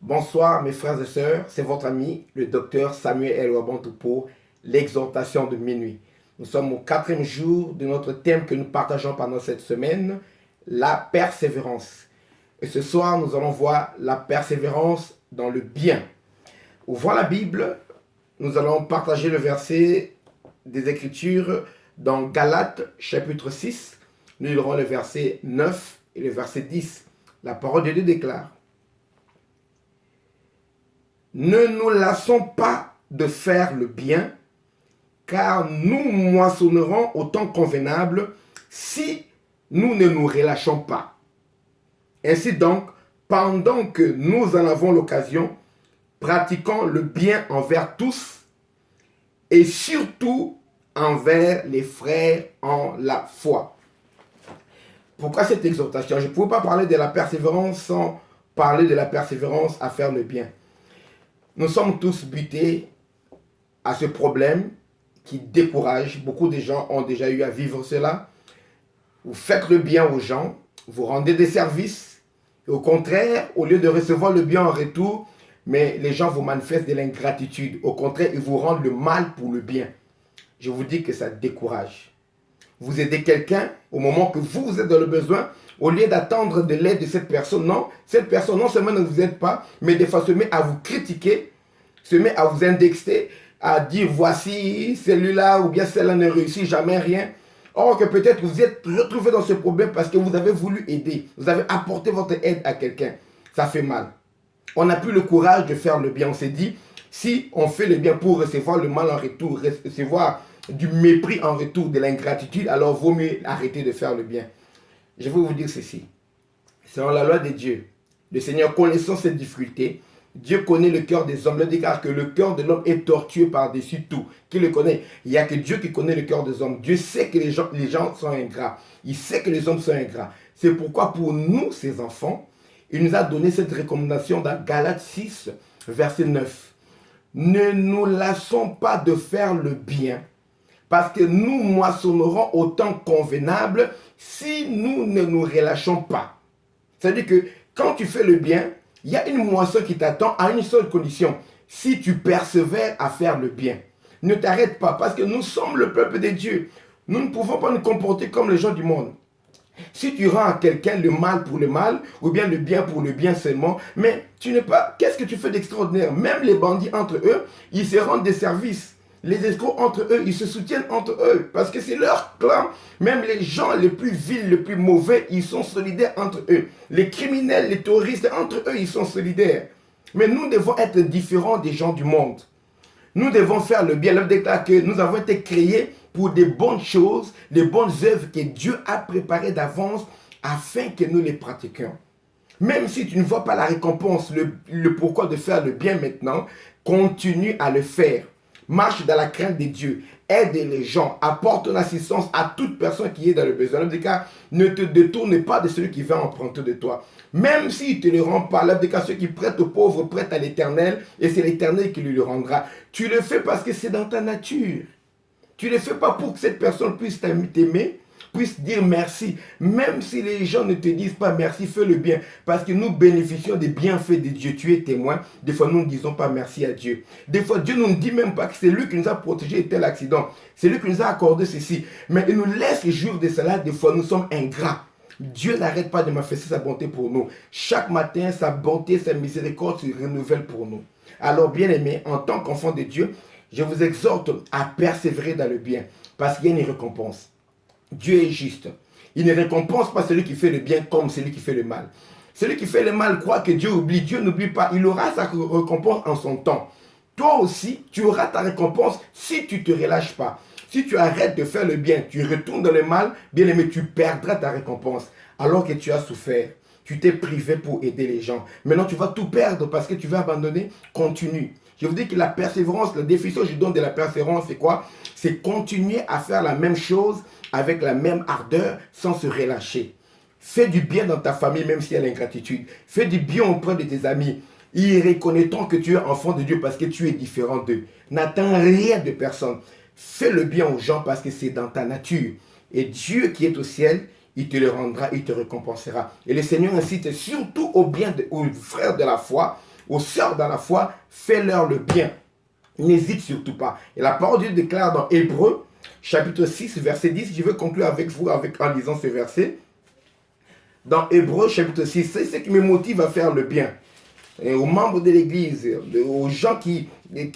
Bonsoir mes frères et sœurs, c'est votre ami, le docteur Samuel Elwabantou pour l'exhortation de minuit. Nous sommes au 4e jour de notre thème que nous partageons pendant cette semaine, la persévérance. Et ce soir, nous allons voir la persévérance dans le bien. Ouvrons la Bible, nous allons partager le verset des Écritures dans Galates chapitre 6. Nous lirons le verset 9 et le verset 10. La parole de Dieu déclare: ne nous lassons pas de faire le bien, car nous moissonnerons au temps convenable si nous ne nous relâchons pas. Ainsi donc, pendant que nous en avons l'occasion, pratiquons le bien envers tous et surtout envers les frères en la foi. Pourquoi cette exhortation? Je ne pouvais pas parler de la persévérance sans parler de la persévérance à faire le bien. Nous sommes tous butés à ce problème qui décourage. Beaucoup de gens ont déjà eu à vivre cela. Vous faites le bien aux gens, vous rendez des services, et au contraire, au lieu de recevoir le bien en retour, mais les gens vous manifestent de l'ingratitude. Au contraire, ils vous rendent le mal pour le bien. Je vous dis que ça décourage. Vous aidez quelqu'un au moment que vous êtes dans le besoin, au lieu d'attendre de l'aide de cette personne. Non, cette personne non seulement ne vous aide pas, mais des fois se met à vous critiquer, se met à vous indexer, à dire voici celui-là ou bien celle-là ne réussit jamais rien. Or que peut-être vous êtes retrouvé dans ce problème parce que vous avez voulu aider, vous avez apporté votre aide à quelqu'un. Ça fait mal. On n'a plus le courage de faire le bien. On s'est dit, si on fait le bien pour recevoir le mal en retour, recevoir du mépris en retour, de l'ingratitude, alors vaut mieux arrêter de faire le bien. Je vais vous dire ceci. Selon la loi de Dieu, le Seigneur connaissant cette difficulté, Dieu connaît le cœur des hommes. Il dit car que le cœur de l'homme est tortueux par-dessus tout. Qui le connaît? Il n'y a que Dieu qui connaît le cœur des hommes. Dieu sait que les gens sont ingrats. Il sait que les hommes sont ingrats. C'est pourquoi pour nous, ses enfants, il nous a donné cette recommandation dans Galates 6, verset 9. Ne nous lassons pas de faire le bien, parce que nous moissonnerons au temps convenable si nous ne nous relâchons pas. C'est-à-dire que quand tu fais le bien, il y a une moisson qui t'attend à une seule condition. Si tu persévères à faire le bien, ne t'arrête pas, parce que nous sommes le peuple de Dieu. Nous ne pouvons pas nous comporter comme les gens du monde. Si tu rends à quelqu'un le mal pour le mal, ou bien le bien pour le bien seulement, mais tu n'es pas... Qu'est-ce que tu fais d'extraordinaire? Même les bandits entre eux, ils se rendent des services. Les escrocs entre eux, ils se soutiennent entre eux, parce que c'est leur clan. Même les gens les plus vils, les plus mauvais, ils sont solidaires entre eux. Les criminels, les terroristes, entre eux, ils sont solidaires. Mais nous devons être différents des gens du monde. Nous devons faire le bien. L'Œuvre déclare que nous avons été créés pour des bonnes choses, les bonnes œuvres que Dieu a préparées d'avance afin que nous les pratiquions. Même si tu ne vois pas la récompense, le pourquoi de faire le bien maintenant, continue à le faire. Marche dans la crainte de Dieu. Aide les gens. Apporte ton assistance à toute personne qui est dans le besoin. L'Œuvre déclare, ne te détourne pas de celui qui va emprunter de toi. Même s'il ne te le rend pas, l'Œuvre déclare, ceux qui prêtent aux pauvres prêtent à l'Éternel et c'est l'Éternel qui lui le rendra. Tu le fais parce que c'est dans ta nature. Tu ne le fais pas pour que cette personne puisse t'aimer, puisse dire merci. Même si les gens ne te disent pas merci, fais le bien. Parce que nous bénéficions des bienfaits de Dieu. Tu es témoin. Des fois, nous ne disons pas merci à Dieu. Des fois, Dieu ne nous dit même pas que c'est lui qui nous a protégés de tel accident. C'est lui qui nous a accordé ceci. Mais il nous laisse jouir de cela. Des fois, nous sommes ingrats. Dieu n'arrête pas de manifester sa bonté pour nous. Chaque matin, sa bonté, sa miséricorde se renouvelle pour nous. Alors, bien-aimés, en tant qu'enfant de Dieu, je vous exhorte à persévérer dans le bien, parce qu'il y a une récompense. Dieu est juste. Il ne récompense pas celui qui fait le bien comme celui qui fait le mal. Celui qui fait le mal croit que Dieu oublie. Dieu n'oublie pas. Il aura sa récompense en son temps. Toi aussi, tu auras ta récompense si tu ne te relâches pas. Si tu arrêtes de faire le bien, tu retournes dans le mal, bien aimé, tu perdras ta récompense. Alors que tu as souffert, tu t'es privé pour aider les gens. Maintenant, tu vas tout perdre parce que tu vas abandonner. Continue. Je vous dis que la persévérance, la définition que je donne de la persévérance, c'est quoi? C'est continuer à faire la même chose avec la même ardeur sans se relâcher. Fais du bien dans ta famille même s'il y a l'ingratitude. Fais du bien auprès de tes amis. Ils reconnaîtront que tu es enfant de Dieu parce que tu es différent d'eux. N'attends rien de personne. Fais le bien aux gens parce que c'est dans ta nature. Et Dieu qui est au ciel, il te le rendra, il te récompensera. Et le Seigneur incite surtout au bien aux frères de la foi aux sœurs dans la foi, fais-leur le bien. N'hésite surtout pas. Et la parole de Dieu déclare dans Hébreux, chapitre 6, verset 10, je vais conclure avec vous en lisant ce verset. Dans Hébreux, chapitre 6, c'est ce qui me motive à faire le bien. Et aux membres de l'Église, aux gens qui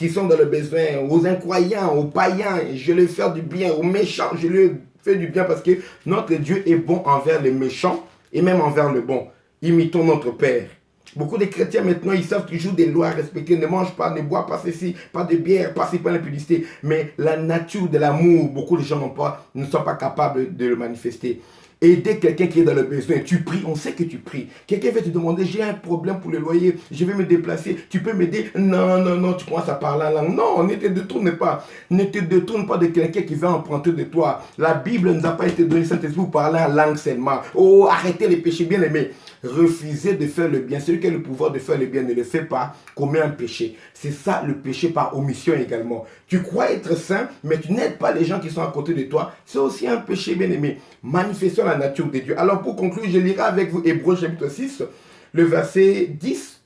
sont dans le besoin, aux incroyants, aux païens, je leur fais du bien, aux méchants, je leur fais du bien parce que notre Dieu est bon envers les méchants et même envers le bon. Imitons notre Père. Beaucoup de chrétiens maintenant, ils savent toujours des lois à respecter, ne mange pas, ne bois pas ceci, pas de bière, pas pas l'impudicité. Mais la nature de l'amour, beaucoup de gens ne sont pas capables de le manifester. Aider quelqu'un qui est dans le besoin, tu pries, on sait que tu pries. Quelqu'un va te demander, j'ai un problème pour le loyer, je vais me déplacer, tu peux m'aider? Non, tu commences à parler en langue. Non, ne te détourne pas. Ne te détourne pas de quelqu'un qui va emprunter de toi. La Bible ne nous a pas été donnée, Saint-Esprit, pour parler en langue seulement. Oh, arrêtez les péchés, bien aimés. Refusez de faire le bien. Celui qui a le pouvoir de faire le bien ne le fait pas, commet un péché. C'est ça le péché par omission également. Tu crois être saint, mais tu n'aides pas les gens qui sont à côté de toi. C'est aussi un péché, bien aimé. Manifestons la nature de Dieu. Alors pour conclure, je lirai avec vous Hébreux chapitre 6, le verset 10.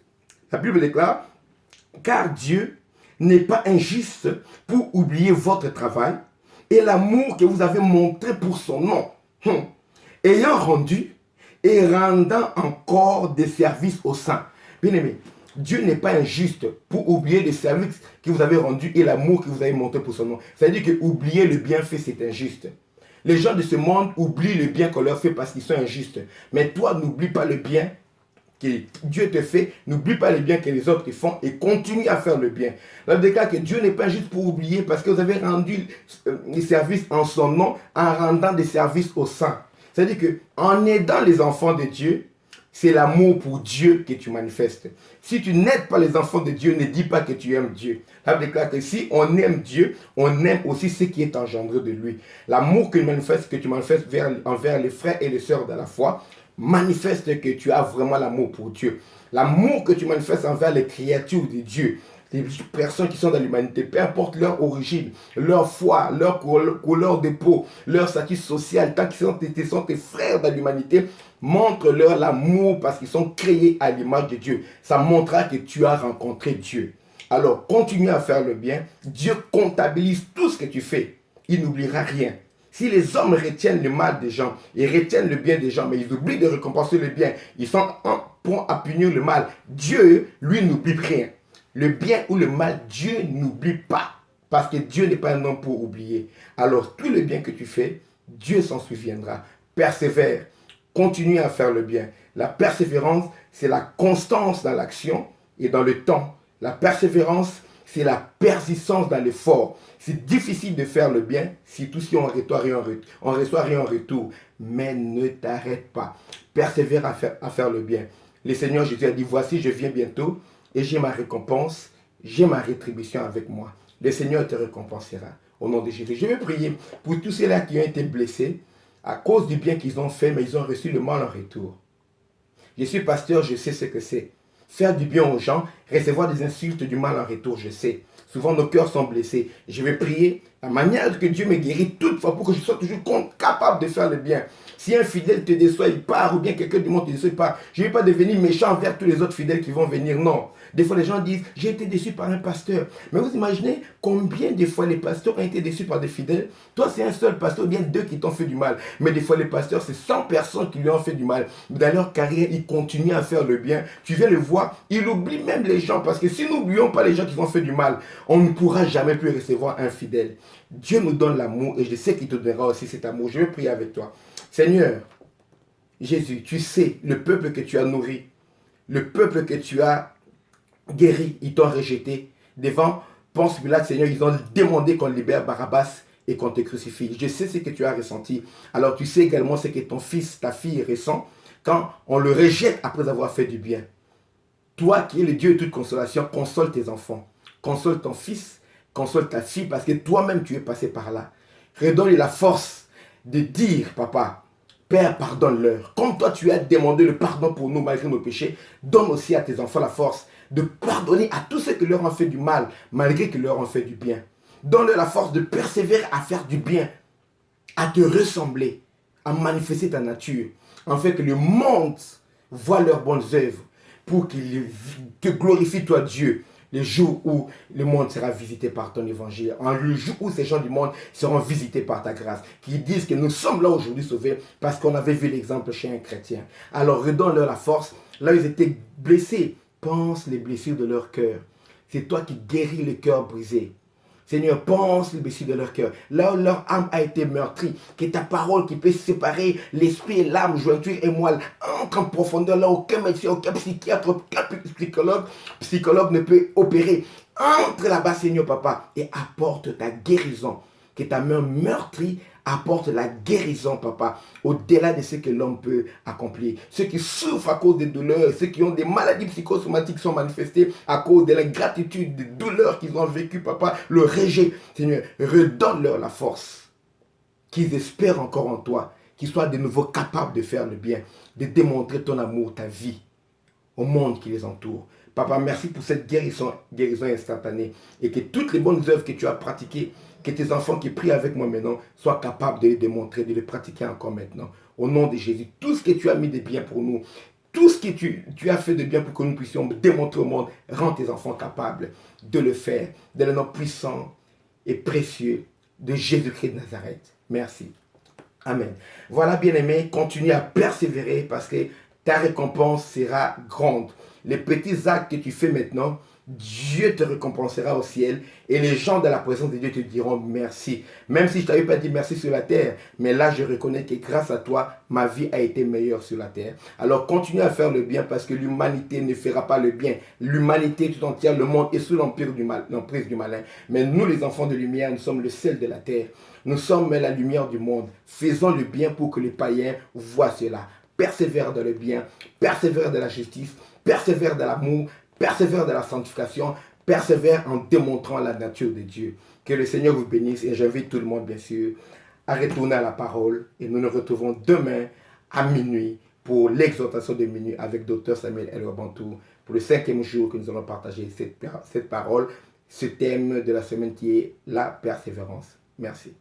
La Bible déclare, car Dieu n'est pas injuste pour oublier votre travail et l'amour que vous avez montré pour son nom, ayant rendu et rendant encore des services aux saints. Bien aimé, Dieu n'est pas injuste pour oublier les services que vous avez rendus et l'amour que vous avez montré pour son nom. C'est-à-dire que oublier le bienfait, c'est injuste. Les gens de ce monde oublient le bien qu'on leur fait parce qu'ils sont injustes. Mais toi, n'oublie pas le bien que Dieu te fait, n'oublie pas le bien que les autres te font et continue à faire le bien. Là, on déclare que Dieu n'est pas juste pour oublier parce que vous avez rendu les services en son nom en rendant des services aux saints. C'est-à-dire qu'en aidant les enfants de Dieu, c'est l'amour pour Dieu que tu manifestes. Si tu n'aides pas les enfants de Dieu, ne dis pas que tu aimes Dieu. La Bible déclare que si on aime Dieu, on aime aussi ce qui est engendré de lui. L'amour que tu manifestes envers les frères et les sœurs de la foi, manifeste que tu as vraiment l'amour pour Dieu. L'amour que tu manifestes envers les créatures de Dieu, les personnes qui sont dans l'humanité, peu importe leur origine, leur foi, leur couleur de peau, leur statut social, tant qu'ils sont tes frères dans l'humanité, montre-leur l'amour parce qu'ils sont créés à l'image de Dieu. Ça montrera que tu as rencontré Dieu. Alors, continue à faire le bien. Dieu comptabilise tout ce que tu fais. Il n'oubliera rien. Si les hommes retiennent le mal des gens et retiennent le bien des gens, mais ils oublient de récompenser le bien, ils sont prompts à punir le mal. Dieu, lui, n'oublie rien. Le bien ou le mal, Dieu n'oublie pas. Parce que Dieu n'est pas un homme pour oublier. Alors, tout le bien que tu fais, Dieu s'en souviendra. Persévère. Continue à faire le bien. La persévérance, c'est la constance dans l'action et dans le temps. La persévérance, c'est la persistance dans l'effort. C'est difficile de faire le bien si on ne reçoit rien en retour. Mais ne t'arrête pas. Persévère à faire le bien. Le Seigneur Jésus a dit, voici, je viens bientôt et j'ai ma récompense, j'ai ma rétribution avec moi. Le Seigneur te récompensera au nom de Jésus. Je vais prier pour tous ceux-là qui ont été blessés à cause du bien qu'ils ont fait, mais ils ont reçu le mal en retour. Je suis pasteur, je sais ce que c'est. Faire du bien aux gens, recevoir des insultes, du mal en retour, je sais. Souvent, nos cœurs sont blessés. Je vais prier la manière que Dieu me guérit toutefois pour que je sois toujours capable de faire le bien. Si un fidèle te déçoit, il part, ou bien quelqu'un du monde te déçoit, il part. Je ne vais pas devenir méchant envers tous les autres fidèles qui vont venir, non. Des fois, les gens disent, j'ai été déçu par un pasteur. Mais vous imaginez combien de fois les pasteurs ont été déçus par des fidèles? Toi, c'est un seul pasteur, ou bien deux qui t'ont fait du mal. Mais des fois, les pasteurs, c'est 100 personnes qui lui ont fait du mal. Dans leur carrière, ils continuent à faire le bien. Tu viens le voir, il oublie même les gens. Parce que si nous n'oublions pas les gens qui ont fait du mal, on ne pourra jamais plus recevoir un fidèle. Dieu nous donne l'amour et je sais qu'il te donnera aussi cet amour. Je vais prier avec toi. Seigneur, Jésus, tu sais le peuple que tu as nourri, le peuple que tu as guéri, ils t'ont rejeté. Devant Ponce Pilate, Seigneur, ils ont demandé qu'on libère Barabbas et qu'on te crucifie. Je sais ce que tu as ressenti. Alors tu sais également ce que ton fils, ta fille ressent quand on le rejette après avoir fait du bien. Toi qui es le Dieu de toute consolation, console tes enfants. Console ton fils, console ta fille parce que toi-même tu es passé par là. Redonne-lui la force de dire, papa, Père, pardonne-leur. Comme toi tu as demandé le pardon pour nous malgré nos péchés, donne aussi à tes enfants la force de pardonner à tous ceux qui leur ont fait du mal malgré qu'ils leur ont fait du bien. Donne-leur la force de persévérer à faire du bien, à te ressembler, à manifester ta nature, en fait que le monde voit leurs bonnes œuvres. pour qu'il te glorifie, toi Dieu, le jour où le monde sera visité par ton évangile, le jour où ces gens du monde seront visités par ta grâce, qui disent que nous sommes là aujourd'hui sauvés parce qu'on avait vu l'exemple chez un chrétien. Alors redonne-leur la force, là où ils étaient blessés, pense les blessures de leur cœur. C'est toi qui guéris le cœur brisé. Seigneur, pense les blessures de leur cœur. Là où leur âme a été meurtrie, que ta parole qui peut séparer l'esprit et l'âme, jointure et moelle, entre en profondeur là où aucun médecin, aucun psychiatre, aucun psychologue ne peut opérer. Entre là-bas, Seigneur Papa, et apporte ta guérison. Que ta main meurtrie apporte la guérison, Papa, au-delà de ce que l'homme peut accomplir. Ceux qui souffrent à cause des douleurs, ceux qui ont des maladies psychosomatiques sont manifestées à cause de l'ingratitude, des douleurs qu'ils ont vécues, Papa, le rejet. Seigneur, redonne-leur la force, qu'ils espèrent encore en toi, qu'ils soient de nouveau capables de faire le bien, de démontrer ton amour, ta vie au monde qui les entoure. Papa, merci pour cette guérison instantanée et que toutes les bonnes œuvres que tu as pratiquées, que tes enfants qui prient avec moi maintenant soient capables de les démontrer, de les pratiquer encore maintenant. Au nom de Jésus, tout ce que tu as mis de bien pour nous, tout ce que tu as fait de bien pour que nous puissions démontrer au monde, rends tes enfants capables de le faire, dans le nom puissant et précieux de Jésus-Christ de Nazareth. Merci. Amen. Voilà, bien-aimés, continue à persévérer parce que ta récompense sera grande. Les petits actes que tu fais maintenant, Dieu te récompensera au ciel et les gens de la présence de Dieu te diront merci. Même si je ne t'avais pas dit merci sur la terre, mais là je reconnais que grâce à toi, ma vie a été meilleure sur la terre. Alors continue à faire le bien parce que l'humanité ne fera pas le bien. L'humanité tout entière, le monde est sous l'emprise du malin. Mais nous les enfants de lumière, nous sommes le sel de la terre. Nous sommes la lumière du monde. Faisons le bien pour que les païens voient cela. Persévère dans le bien, persévère dans la justice, persévère dans l'amour, persévère dans la sanctification, persévère en démontrant la nature de Dieu. Que le Seigneur vous bénisse et j'invite tout le monde, bien sûr, à retourner à la parole et nous nous retrouvons demain à minuit pour l'exhortation de minuit avec Dr Samuel El-Wabantou pour le 5e jour que nous allons partager cette parole, ce thème de la semaine qui est la persévérance. Merci.